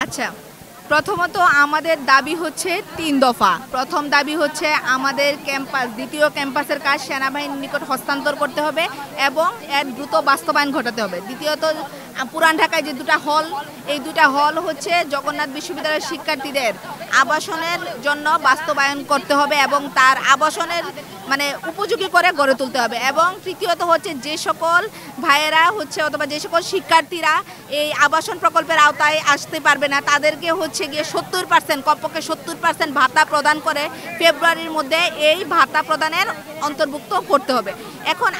আচ্ছা, প্রথমত আমাদের দাবি হচ্ছে ৩ দফা। প্রথম দাবি হচ্ছে আমাদের ক্যাম্পাস, দ্বিতীয় ক্যাম্পাসের কাজ সেনাবাহিনীর নিকট হস্তান্তর করতে হবে এবং এর দ্রুত বাস্তবায়ন ঘটাতে হবে। দ্বিতীয়ত পুরান ঢাকায় যে দুটা হল, এই দুটা হল হচ্ছে জগন্নাথ বিশ্ববিদ্যালয়ের শিক্ষার্থীদের আবাসনের জন্য বাস্তবায়ন করতে হবে এবং তার আবাসনের মানে উপযোগী করে গড়ে তুলতে হবে। এবং তৃতীয়ত হচ্ছে যে সকল ভাইয়েরা হচ্ছে অথবা যে সকল শিক্ষার্থীরা এই আবাসন প্রকল্পের আওতায় আসতে পারবে না, তাদেরকে হচ্ছে গিয়ে 70%, কমপক্ষে 70% ভাতা প্রদান করে ফেব্রুয়ারির মধ্যে এই ভাতা প্রদানের অন্তর্ভুক্ত করতে হবে। এখন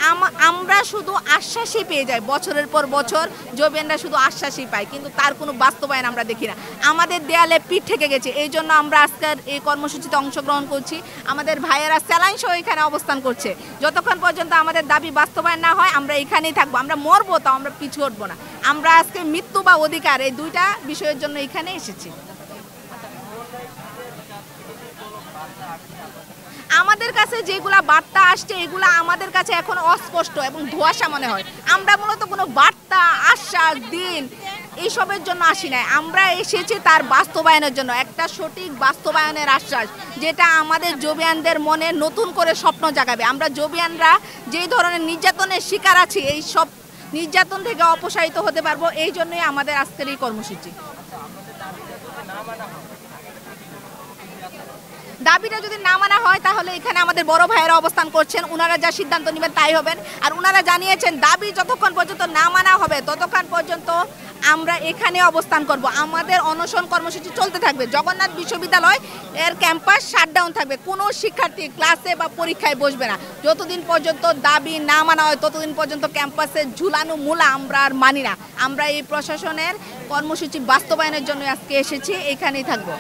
আমরা শুধু আশ্বাসই পেয়ে যাই, বছরের পর বছর জবিয়ানরা শুধু আশ্বাসই পায়, কিন্তু তার কোনো বাস্তবায়ন আমরা দেখি না। আমাদের দেয়ালে পিঠ ঠেকে গেছে, এই জন্য আমরা আজকের এই কর্মসূচিতে অংশগ্রহণ করছি। আমাদের ভাইয়েরা স্যালাইন সহ এখানে অবস্থান করছে। যতক্ষণ পর্যন্ত আমাদের দাবি বাস্তবায়ন না হয় আমরা এখানেই থাকবো। আমরা মরবো, তাও আমরা পিছু হটবো না। আমরা আজকে মৃত্যু বা অধিকার, এই দুইটা বিষয়ের জন্য এখানে এসেছি। আমাদের কাছে যেগুলা বার্তা আসছে এগুলা আমাদের কাছে এখন অস্পষ্ট এবং ধোঁয়াশা মনে হয়। আমরা মূলত কোনো বার্তা, আশ্বাস, দিন এইসবের জন্য আসি নাই। আমরা এসেছি তার বাস্তবায়নের জন্য, একটা সঠিক বাস্তবায়নের আশ্বাস, যেটা আমাদের জবিয়ানদের মনে নতুন করে স্বপ্ন জাগাবে। আমরা জবিয়ানরা যেই ধরনের নির্যাতনের শিকার আছি, এই সব নির্যাতন থেকে অপসারিত হতে পারবো। এই জন্যই আমাদের আজকের এই কর্মসূচি। দাবিটা যদি না মানা হয় তাহলে এখানে আমাদের বড় ভাইয়েরা অবস্থান করছেন, ওনারা যা সিদ্ধান্ত নেবেন তাই হবেন। আর ওনারা জানিয়েছেন দাবি যতক্ষণ পর্যন্ত না মানা হবে ততক্ষণ পর্যন্ত আমরা এখানে অবস্থান করব। আমাদের অনশন কর্মসূচি চলতে থাকবে। জগন্নাথ বিশ্ববিদ্যালয় এর ক্যাম্পাস শাটডাউন থাকবে, কোনো শিক্ষার্থী ক্লাসে বা পরীক্ষায় বসবে না। যতদিন পর্যন্ত দাবি না মানা হয় ততদিন পর্যন্ত ক্যাম্পাসে ঝুলানো মূলা আমরা আর মানি না। আমরা এই প্রশাসনের কর্মসূচি বাস্তবায়নের জন্য আজকে এসেছি, এখানেই থাকবো।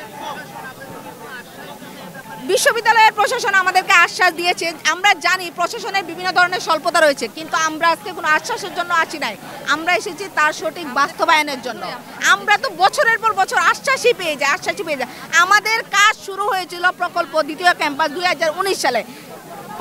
বিশ্ববিদ্যালয়ের প্রশাসন আমাদেরকে আশ্বাস দিয়েছে। আমরা জানি প্রশাসনের বিভিন্ন ধরনের স্বল্পতা রয়েছে, কিন্তু আমরা আজকে কোনো আশ্বাসের জন্য আসি নাই। আমরা এসেছি তার সঠিক বাস্তবায়নের জন্য। আমরা তো বছরের পর বছর আশ্বাসই পেয়ে যাই। আমাদের কাজ শুরু হয়েছিল প্রকল্প দ্বিতীয় ক্যাম্পাস 2019 সালে।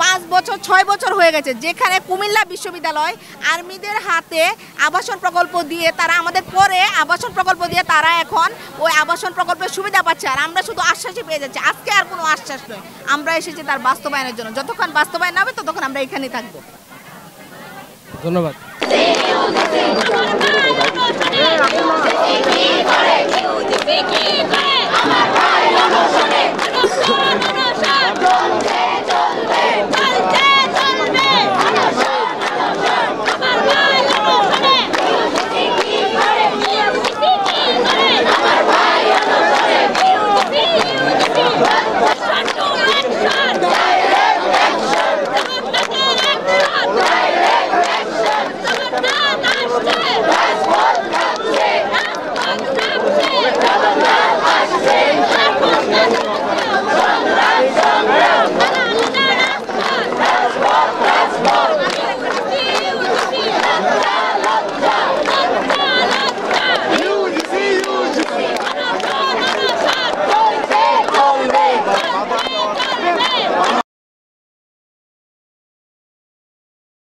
5 বছর 6 বছর হয়ে গেছে, যেখানে কুমিল্লা বিশ্ববিদ্যালয় আর্মিদের হাতে আবাসন প্রকল্প দিয়ে তারা আমাদের পরে আবাসন প্রকল্প দিয়ে তারা এখন ওই আবাসন প্রকল্পের সুবিধা পাচ্ছে, আর আমরা শুধু আশ্বাসই পেয়ে যাচ্ছি। আজকে আর কোনো আশ্বাস নয়, আমরা এসেছি তার বাস্তবায়নের জন্য। যতক্ষণ বাস্তবায়ন না হবে ততক্ষণ আমরা এখানেই থাকবো। ধন্যবাদ।